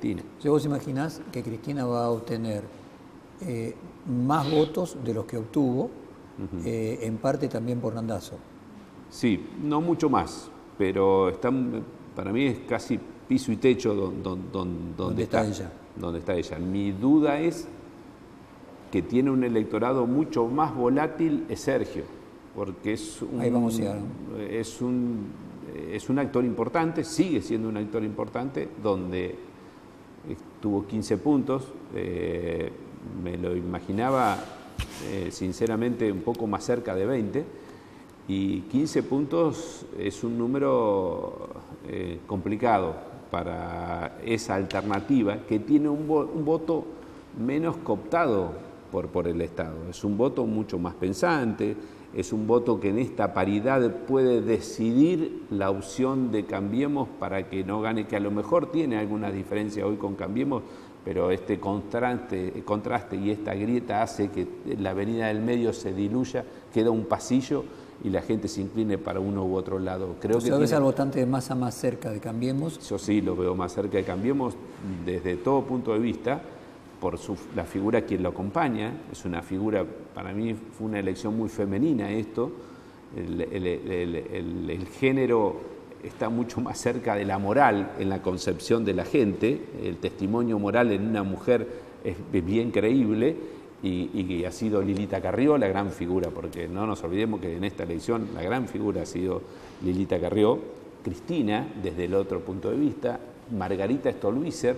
Cristina. ¿Vos imaginás que Cristina va a obtener más votos de los que obtuvo, en parte también por Randazzo? Sí, no mucho más, pero para mí es casi piso y techo donde está ella. Donde está ella. Mi duda es que tiene un electorado mucho más volátil es Sergio, porque Ahí vamos a llegar. es un actor importante, sigue siendo un actor importante, donde tuvo 15 puntos, me lo imaginaba sinceramente un poco más cerca de 20, y 15 puntos es un número complicado para esa alternativa que tiene un voto menos cooptado por el Estado. Es un voto mucho más pensante, es un voto que en esta paridad puede decidir la opción de Cambiemos para que no gane, que a lo mejor tiene alguna diferencia hoy con Cambiemos, pero este contraste y esta grieta hace que la avenida del medio se diluya, queda un pasillo y la gente se incline para uno u otro lado. Creo que ¿Ves al votante de Massa más cerca de Cambiemos? Yo sí lo veo más cerca de Cambiemos desde todo punto de vista, por la figura quien lo acompaña. Es una figura, para mí fue una elección muy femenina esto, el género está mucho más cerca de la moral en la concepción de la gente, el testimonio moral en una mujer es bien creíble, y ha sido Lilita Carrió la gran figura, porque no nos olvidemos que en esta elección la gran figura ha sido Lilita Carrió, Cristina desde el otro punto de vista, Margarita Stolbizer,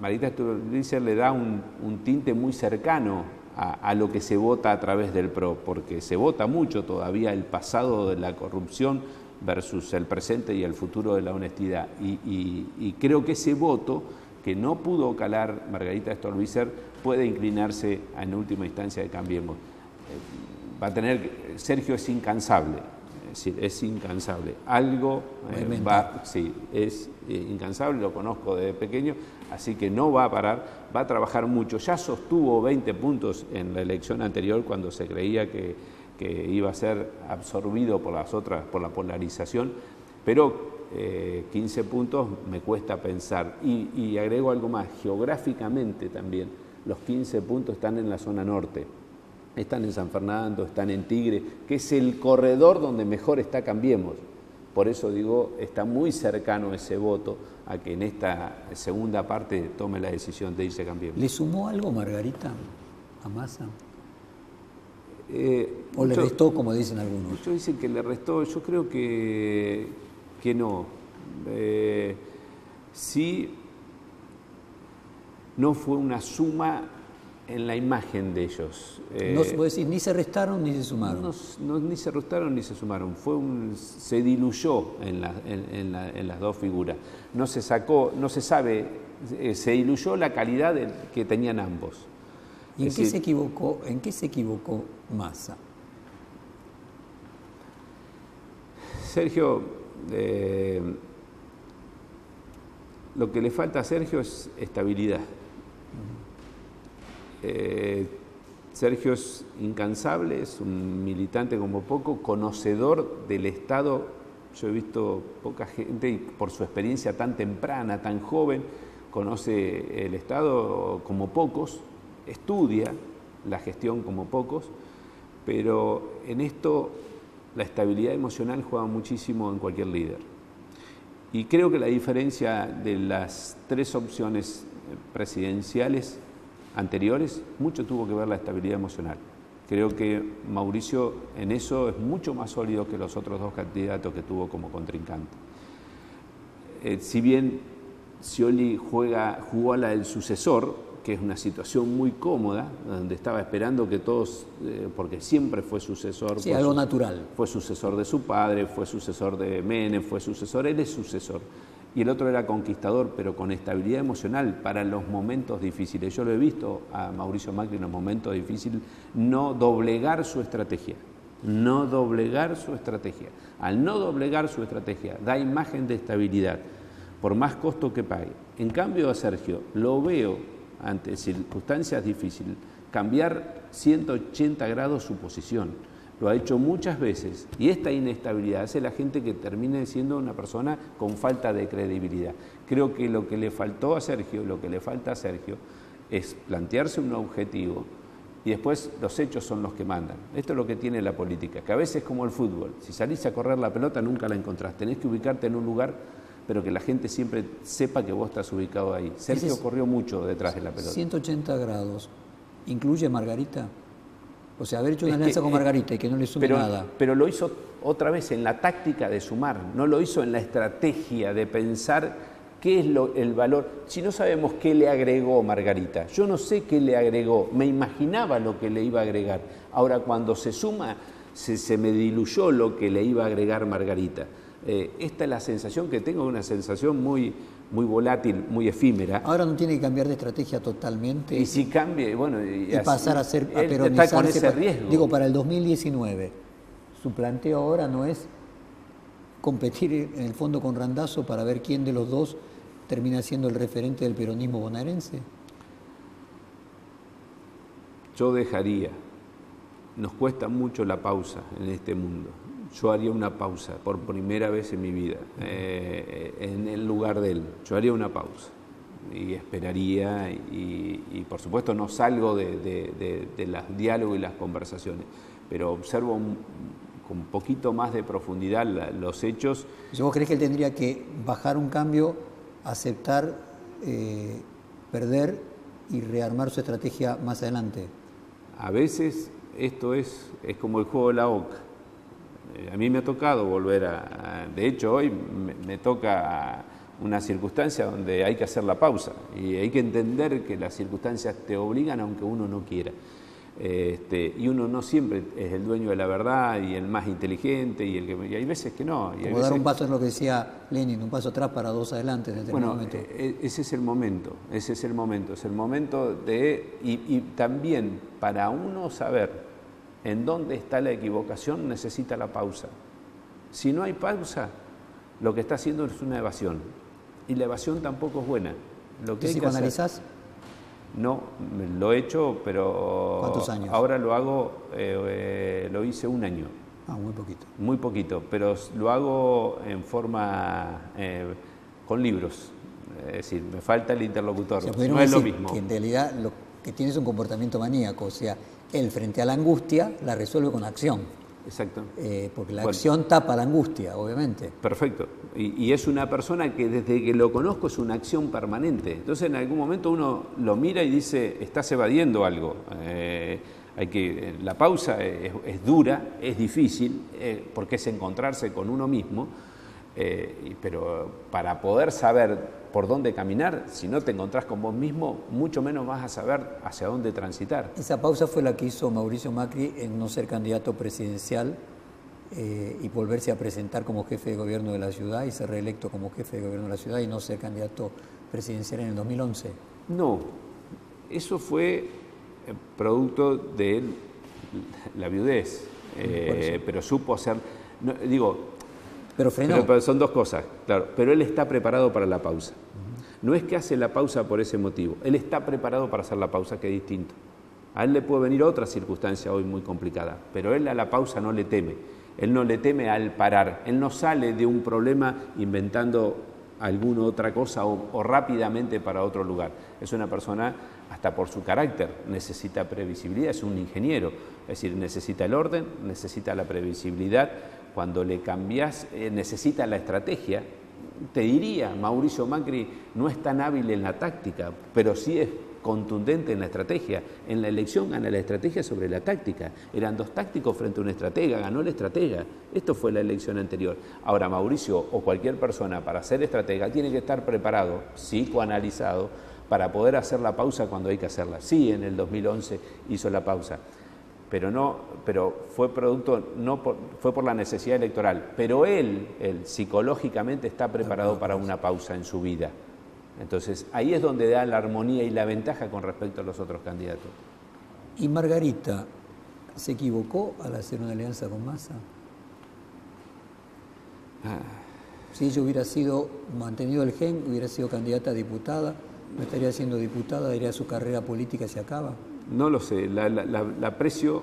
Margarita Stolbizer le da un tinte muy cercano a lo que se vota a través del PRO, porque se vota mucho todavía el pasado de la corrupción versus el presente y el futuro de la honestidad. Y creo que ese voto que no pudo calar Margarita Stolbizer puede inclinarse en última instancia de Cambiemos. Sergio es incansable, es decir, es incansable. Algo es incansable, lo conozco desde pequeño, así que no va a parar, va a trabajar mucho. Ya sostuvo 20 puntos en la elección anterior cuando se creía que iba a ser absorbido por la polarización, pero 15 puntos me cuesta pensar. Y agrego algo más, geográficamente también, los 15 puntos están en la zona norte. Están en San Fernando, están en Tigre, que es el corredor donde mejor está Cambiemos. Por eso digo, está muy cercano ese voto a que en esta segunda parte tome la decisión de irse a Cambiemos. ¿Le sumó algo Margarita a Massa? ¿O le restó, como dicen algunos? Muchos dicen que le restó, yo creo que no. Sí, no fue una suma en la imagen de ellos. No se puede decir, ni se restaron ni se sumaron. Ni se restaron ni se sumaron. Se diluyó en las dos figuras. No se sacó, no se sabe, se diluyó la calidad que tenían ambos. ¿Y en qué se equivocó? ¿En qué se equivocó Massa? Sergio, lo que le falta a Sergio es estabilidad. Sergio es incansable, es un militante como poco, conocedor del Estado. Yo he visto poca gente, y por su experiencia tan temprana, tan joven, conoce el Estado como pocos, estudia la gestión como pocos, pero en esto la estabilidad emocional juega muchísimo en cualquier líder. Y creo que la diferencia de las tres opciones presidenciales anteriores, mucho tuvo que ver la estabilidad emocional. Creo que Mauricio en eso es mucho más sólido que los otros dos candidatos que tuvo como contrincante. Si bien Scioli jugó a la del sucesor, que es una situación muy cómoda, donde estaba esperando que todos, porque siempre fue sucesor. Sí, algo natural. Fue sucesor de su padre, fue sucesor de Menem, él es sucesor. Y el otro era conquistador, pero con estabilidad emocional para los momentos difíciles. Yo lo he visto a Mauricio Macri en los momentos difíciles no doblegar su estrategia. No doblegar su estrategia. Al no doblegar su estrategia, da imagen de estabilidad, por más costo que pague. En cambio a Sergio, lo veo ante circunstancias difíciles, cambiar 180 grados su posición. lo ha hecho muchas veces, y esta inestabilidad hace a la gente que termine siendo una persona con falta de credibilidad. Creo que lo que le faltó a Sergio, lo que le falta a Sergio, es plantearse un objetivo y después los hechos son los que mandan. Esto es lo que tiene la política, que a veces es como el fútbol, si salís a correr la pelota nunca la encontrás, tenés que ubicarte en un lugar, pero que la gente siempre sepa que vos estás ubicado ahí. Sergio corrió mucho detrás de la pelota. 180 grados, ¿incluye Margarita? O sea, haber hecho una alianza con Margarita y que no le sume nada. Pero lo hizo otra vez en la táctica de sumar, no lo hizo en la estrategia de pensar qué es el valor. Si no sabemos qué le agregó Margarita, yo no sé qué le agregó, me imaginaba lo que le iba a agregar. Ahora, cuando se suma, se me diluyó lo que le iba a agregar Margarita. Esta es la sensación que tengo, una sensación muy volátil, muy efímera. Ahora no tiene que cambiar de estrategia totalmente. Y si cambia, bueno... Y pasar a ser a peronizarse. Está con ese riesgo. Digo, para el 2019, su planteo ahora no es competir en el fondo con Randazzo para ver quién de los dos termina siendo el referente del peronismo bonaerense. Yo dejaría, nos cuesta mucho la pausa en este mundo. Yo haría una pausa por primera vez en mi vida, en el lugar de él. Yo haría una pausa y esperaría y por supuesto no salgo de los diálogos y las conversaciones, pero observo con un poquito más de profundidad los hechos. ¿Vos crees que él tendría que bajar un cambio, aceptar, perder y rearmar su estrategia más adelante? A veces esto es como el juego de la oca. A mí me ha tocado volver de hecho hoy me toca una circunstancia donde hay que hacer la pausa y hay que entender que las circunstancias te obligan aunque uno no quiera. Y uno no siempre es el dueño de la verdad y el más inteligente y hay veces que no. Y como dar un paso es lo que decía Lenin, un paso atrás para dos adelante en determinado momento. Ese es el momento, es el momento de, y también para uno saber en dónde está la equivocación necesita la pausa. Si no hay pausa, lo que está haciendo es una evasión y la evasión tampoco es buena. Lo que ¿Tú psicoanalizás? No, lo he hecho, pero... ¿Cuántos años? Ahora lo hago, lo hice un año. Ah, muy poquito. Muy poquito, pero lo hago en forma, con libros. Es decir, me falta el interlocutor, O sea, no es lo mismo. Que en realidad lo que tiene es un comportamiento maníaco, o sea, él frente a la angustia la resuelve con acción. Exacto. Porque la acción tapa la angustia, obviamente. Perfecto. Y es una persona que desde que lo conozco es una acción permanente. Entonces en algún momento uno lo mira y dice, estás evadiendo algo. La pausa es dura, es difícil, porque es encontrarse con uno mismo, pero para poder saber por dónde caminar, si no te encontrás con vos mismo, mucho menos vas a saber hacia dónde transitar. Esa pausa fue la que hizo Mauricio Macri en no ser candidato presidencial y volverse a presentar como jefe de gobierno de la ciudad y ser reelecto como jefe de gobierno de la ciudad y no ser candidato presidencial en el 2011. No, eso fue producto de la viudez, pero supo hacer, no, pero frenó. Pero son dos cosas, claro, pero él está preparado para la pausa. No es que hace la pausa por ese motivo, él está preparado para hacer la pausa, que es distinto. A él le puede venir otra circunstancia hoy muy complicada, pero él a la pausa no le teme. Él no le teme al parar, él no sale de un problema inventando alguna otra cosa o rápidamente para otro lugar. Es una persona, hasta por su carácter, necesita previsibilidad, es un ingeniero, es decir, necesita el orden, necesita la previsibilidad. Cuando le cambias, necesita la estrategia. Te diría, Mauricio Macri no es tan hábil en la táctica, pero sí es contundente en la estrategia. En la elección gana la estrategia sobre la táctica. Eran dos tácticos frente a una estratega, ganó la estratega. Esto fue la elección anterior. Ahora, Mauricio o cualquier persona para ser estratega tiene que estar preparado, psicoanalizado, para poder hacer la pausa cuando hay que hacerla. Sí, en el 2011 hizo la pausa. Pero fue fue por la necesidad electoral. Pero él psicológicamente está preparado para una pausa en su vida. Entonces, ahí es donde da la armonía y la ventaja con respecto a los otros candidatos. ¿Y Margarita se equivocó al hacer una alianza con Massa? Si ella hubiera mantenido el gen, hubiera sido candidata a diputada, no estaría siendo diputada, diría su carrera política se acaba. No lo sé, la aprecio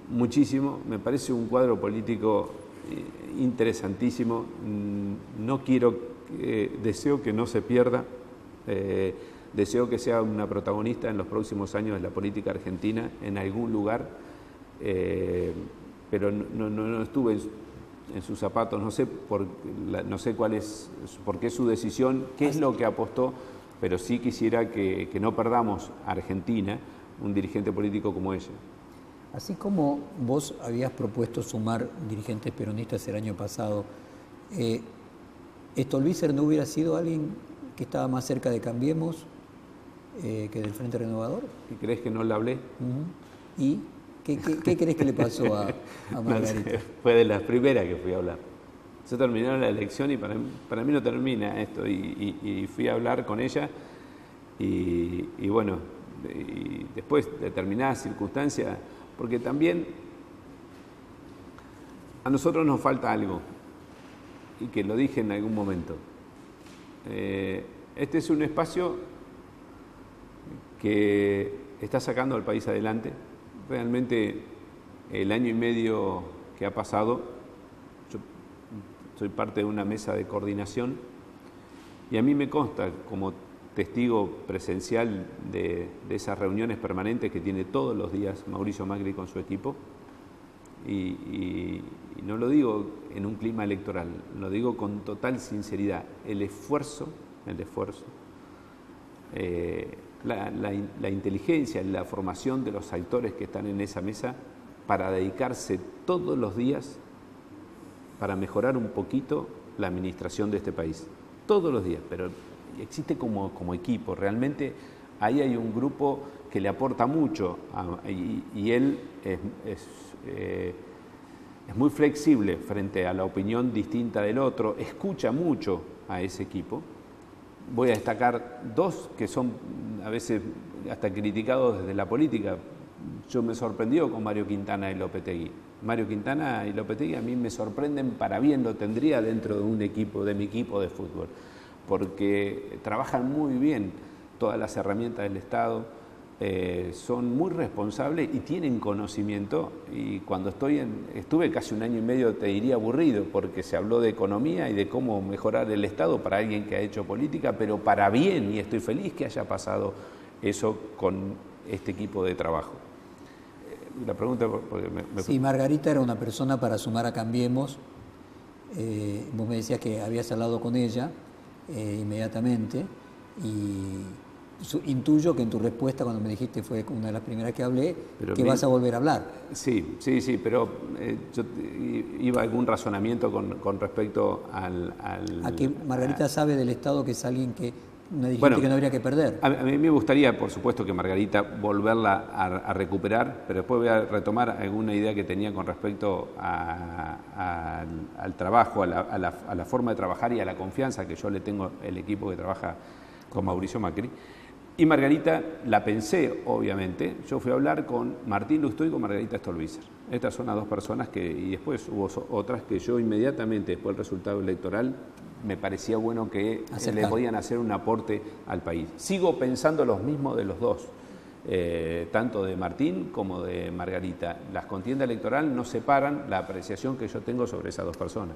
muchísimo, me parece un cuadro político interesantísimo. No quiero, deseo que no se pierda, deseo que sea una protagonista en los próximos años de la política argentina, en algún lugar, pero no estuve en sus zapatos, no sé cuál es, por qué su decisión, qué es lo que apostó, pero sí quisiera que no perdamos a Argentina, un dirigente político como ella. Así como vos habías propuesto sumar dirigentes peronistas el año pasado, ¿Stolbizer no hubiera sido alguien que estaba más cerca de Cambiemos que del Frente Renovador? ¿Y crees que no le hablé? ¿Y qué crees que le pasó a Margarita? No sé, fue de las primeras que fui a hablar. Se terminó la elección y para mí no termina esto. Y fui a hablar con ella y bueno, y después de determinadas circunstancias, porque también a nosotros nos falta algo, y que lo dije en algún momento. Este es un espacio que está sacando al país adelante. Realmente el año y medio que ha pasado, yo soy parte de una mesa de coordinación y a mí me consta como testigo presencial de esas reuniones permanentes que tiene todos los días Mauricio Macri con su equipo, y no lo digo en un clima electoral, lo digo con total sinceridad, el esfuerzo, la inteligencia, la formación de los actores que están en esa mesa para dedicarse todos los días para mejorar un poquito la administración de este país, todos los días, pero existe como equipo. Realmente ahí hay un grupo que le aporta mucho y él es muy flexible frente a la opinión distinta del otro, escucha mucho a ese equipo. Voy a destacar dos que son a veces hasta criticados desde la política. Yo me sorprendió con Mario Quintana y Lopetegui. Mario Quintana y Lopetegui a mí me sorprenden para bien, lo tendría dentro de un equipo, de mi equipo de fútbol, porque trabajan muy bien todas las herramientas del Estado, son muy responsables y tienen conocimiento. Y cuando estuve casi un año y medio, te diría aburrido, porque se habló de economía y de cómo mejorar el Estado para alguien que ha hecho política, pero para bien, y estoy feliz que haya pasado eso con este equipo de trabajo. La pregunta, porque Sí, Margarita era una persona para sumar a Cambiemos. Vos me decías que habías hablado con ella inmediatamente, y intuyo que en tu respuesta, cuando me dijiste, fue una de las primeras que hablé, pero que vas a volver a hablar. Sí, pero yo iba a algún razonamiento con respecto al... A que Margarita sabe del Estado que es alguien que... una dirigente que no habría que perder. A mí me gustaría, por supuesto, que Margarita volverla a recuperar, pero después voy a retomar alguna idea que tenía con respecto al trabajo, a la forma de trabajar y a la confianza que yo le tengo al equipo que trabaja con Mauricio Macri. Y Margarita la pensé, obviamente. Yo fui a hablar con Martín Lustó y con Margarita Stolbizer. Estas son las dos personas y después hubo otras que yo inmediatamente, después del resultado electoral, me parecía bueno que le podían hacer un aporte al país. Sigo pensando los mismos de los dos, tanto de Martín como de Margarita. Las contiendas electorales no separan la apreciación que yo tengo sobre esas dos personas.